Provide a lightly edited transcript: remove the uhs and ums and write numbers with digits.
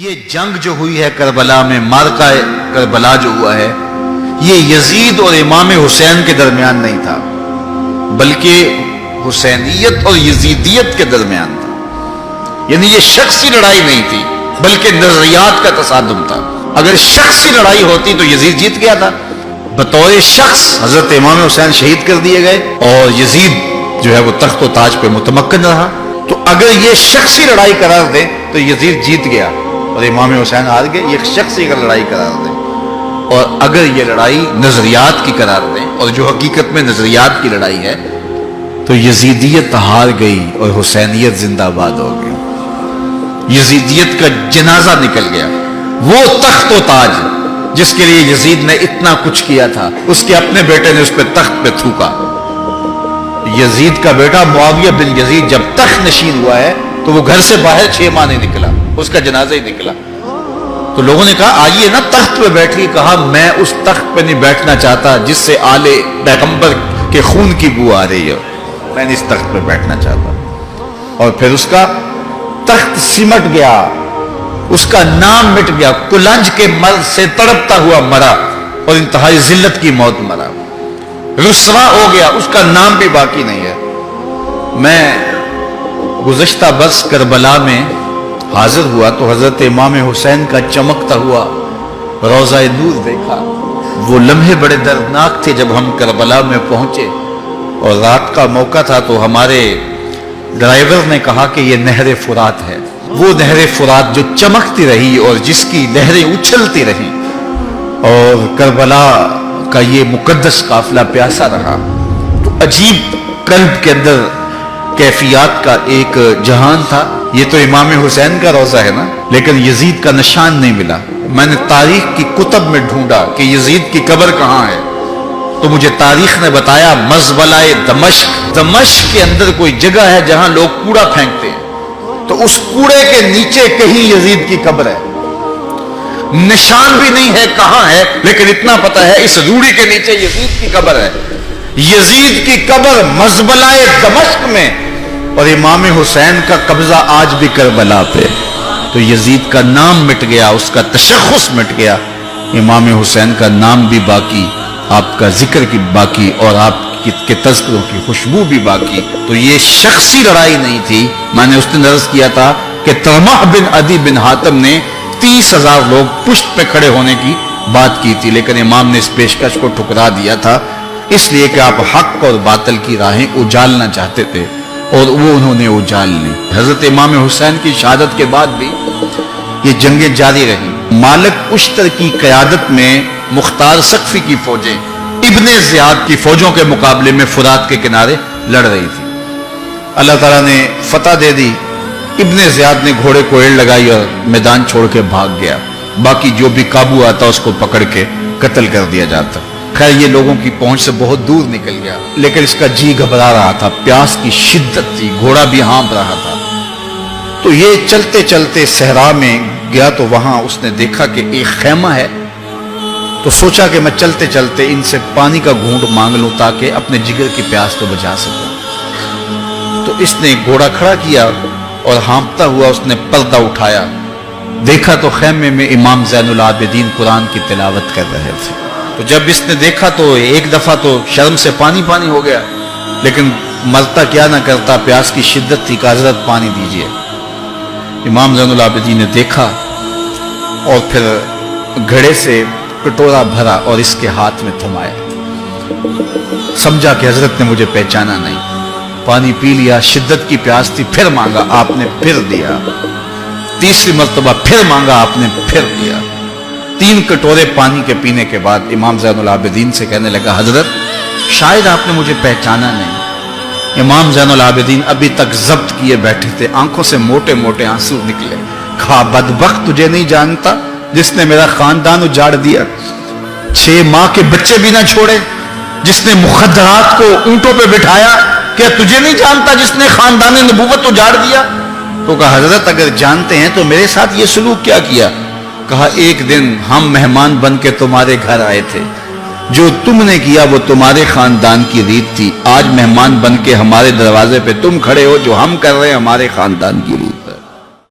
یہ جنگ جو ہوئی ہے کربلا میں، مارکہ کربلا جو ہوا ہے، یہ یزید اور امام حسین کے درمیان نہیں تھا، بلکہ حسینیت اور یزیدیت کے درمیان تھا۔ یعنی یہ شخصی لڑائی نہیں تھی بلکہ نظریات کا تصادم تھا۔ اگر شخصی لڑائی ہوتی تو یزید جیت گیا تھا، بطور شخص حضرت امام حسین شہید کر دیے گئے اور یزید جو ہے وہ تخت و تاج پہ متمکن رہا۔ تو اگر یہ شخصی لڑائی قرار دے تو یزید جیت گیا اور امام حسین ہار گئے، یہ شخصی اگر لڑائی قرار دیں، اور اگر یہ لڑائی نظریات کی قرار دیں، اور جو حقیقت میں نظریات کی لڑائی ہے، تو یزیدیت ہار گئی اور حسینیت زندہ باد ہو گئی۔ یزیدیت کا جنازہ نکل گیا۔ وہ تخت و تاج جس کے لیے یزید نے اتنا کچھ کیا تھا، اس کے اپنے بیٹے نے اس پہ تخت پہ تھوکا۔ یزید کا بیٹا معاویہ بن یزید جب تخت نشین ہوا ہے تو وہ گھر سے باہر 6 ماہ نہیں نکلا، اس کا جنازہ ہی نکلا۔ تو لوگوں نے کہا آئیے نا تخت پہ بیٹھیے، کہا میں اس تخت پہ نہیں بیٹھنا چاہتا جس سے آل پیغمبر کے خون کی بو آ رہی ہے، میں نہیں اس تخت پہ بیٹھنا چاہتا۔ اور پھر اس کا تخت سمٹ گیا، اس کا نام مٹ گیا، کلنج کے مرض سے تڑپتا ہوا مرا اور انتہائی ذلت کی موت مرا، رسوا ہو گیا، اس کا نام بھی باقی نہیں ہے۔ میں گزشتہ برس کربلا میں حاضر ہوا تو حضرت امام حسین کا چمکتا ہوا روضہ نور دیکھا۔ وہ لمحے بڑے دردناک تھے جب ہم کربلا میں پہنچے اور رات کا موقع تھا، تو ہمارے ڈرائیور نے کہا کہ یہ نہر فرات ہے، وہ نہر فرات جو چمکتی رہی اور جس کی لہریں اچھلتی رہیں، اور کربلا کا یہ مقدس قافلہ پیاسا رہا۔ تو عجیب قلب کے اندر کیفیات کا ایک جہان تھا۔ یہ تو امام حسین کا روضہ ہے نا، لیکن یزید کا نشان نہیں ملا۔ میں نے تاریخ کی کتب میں ڈھونڈا کہ یزید کی قبر کہاں ہے، تو مجھے تاریخ نے بتایا مزبلہ دمشق، دمشق کے اندر کوئی جگہ ہے جہاں لوگ کوڑا پھینکتے ہیں، تو اس کوڑے کے نیچے کہیں یزید کی قبر ہے۔ نشان بھی نہیں ہے کہاں ہے، لیکن اتنا پتا ہے اس روڑی کے نیچے یزید کی قبر ہے۔ یزید کی قبر مزبلہ دمشق میں، اور امام حسین کا قبضہ آج بھی کربلا پہ۔ تو یزید کا نام مٹ گیا، اس کا تشخص مٹ گیا، امام حسین کا نام بھی باقی، آپ کا ذکر کی باقی، اور آپ کے تذکروں کی خوشبو بھی باقی۔ تو یہ شخصی لڑائی نہیں تھی۔ میں نے اس دن عرض کیا تھا کہ طلحہ بن عدی بن حاتم نے 30,000 لوگ پشت پہ کھڑے ہونے کی بات کی تھی، لیکن امام نے اس پیشکش کو ٹھکرا دیا تھا، اس لیے کہ آپ حق اور باطل کی راہیں اجالنا چاہتے تھے، اور وہ انہوں نے اجال لی۔ حضرت امام حسین کی شہادت کے بعد بھی یہ جنگیں جاری رہیں۔ مالک اشتر کی قیادت میں مختار سقفی کی فوجیں ابن زیاد کی فوجوں کے مقابلے میں فرات کے کنارے لڑ رہی تھی۔ اللہ تعالیٰ نے فتح دے دی، ابن زیاد نے گھوڑے کو ایڑ لگائی اور میدان چھوڑ کے بھاگ گیا، باقی جو بھی قابو آتا اس کو پکڑ کے قتل کر دیا جاتا۔ خیر یہ لوگوں کی پہنچ سے بہت دور نکل گیا، لیکن اس کا جی گھبرا رہا تھا، پیاس کی شدت تھی، گھوڑا بھی ہانپ رہا تھا۔ تو یہ چلتے چلتے صحرا میں گیا تو وہاں اس نے دیکھا کہ ایک خیمہ ہے، تو سوچا کہ میں چلتے چلتے ان سے پانی کا گھونٹ مانگ لوں تاکہ اپنے جگر کی پیاس تو بجھا سکوں۔ تو اس نے گھوڑا کھڑا کیا اور ہانپتا ہوا اس نے پردہ اٹھایا، دیکھا تو خیمے میں امام زین العابدین قرآن کی تلاوت کر رہے تھے۔ تو جب اس نے دیکھا تو ایک دفعہ تو شرم سے پانی پانی ہو گیا، لیکن مرتا کیا نہ کرتا، پیاس کی شدت تھی کہ حضرت پانی دیجئے۔ امام زین العابدین نے دیکھا اور پھر گھڑے سے کٹورا بھرا اور اس کے ہاتھ میں تھمایا، سمجھا کہ حضرت نے مجھے پہچانا نہیں، پانی پی لیا، شدت کی پیاس تھی، پھر مانگا، آپ نے پھر دیا، تیسری مرتبہ پھر مانگا، آپ نے پھر دیا۔ 3 کٹورے پانی کے پینے کے بعد امام زین العابدین سے کہنے لگا حضرت شاید آپ نے مجھے پہچانا نہیں۔ امام زین العابدین ابھی تک ضبط کیے بیٹھے تھے، آنکھوں سے موٹے موٹے آنسو نکلے۔ کہا بدبخت تجھے نہیں جانتا جس نے میرا خاندان اجاڑ دیا، 6 ماہ کے بچے بھی نہ چھوڑے، جس نے مخدرات کو اونٹوں پہ بٹھایا، کیا تجھے نہیں جانتا جس نے خاندان نبوت اجاڑ دیا؟ تو کہا حضرت اگر جانتے ہیں تو میرے ساتھ یہ سلوک کیا کیا؟ کہا ایک دن ہم مہمان بن کے تمہارے گھر آئے تھے، جو تم نے کیا وہ تمہارے خاندان کی ریت تھی، آج مہمان بن کے ہمارے دروازے پہ تم کھڑے ہو، جو ہم کر رہے ہیں ہمارے خاندان کی ریت۔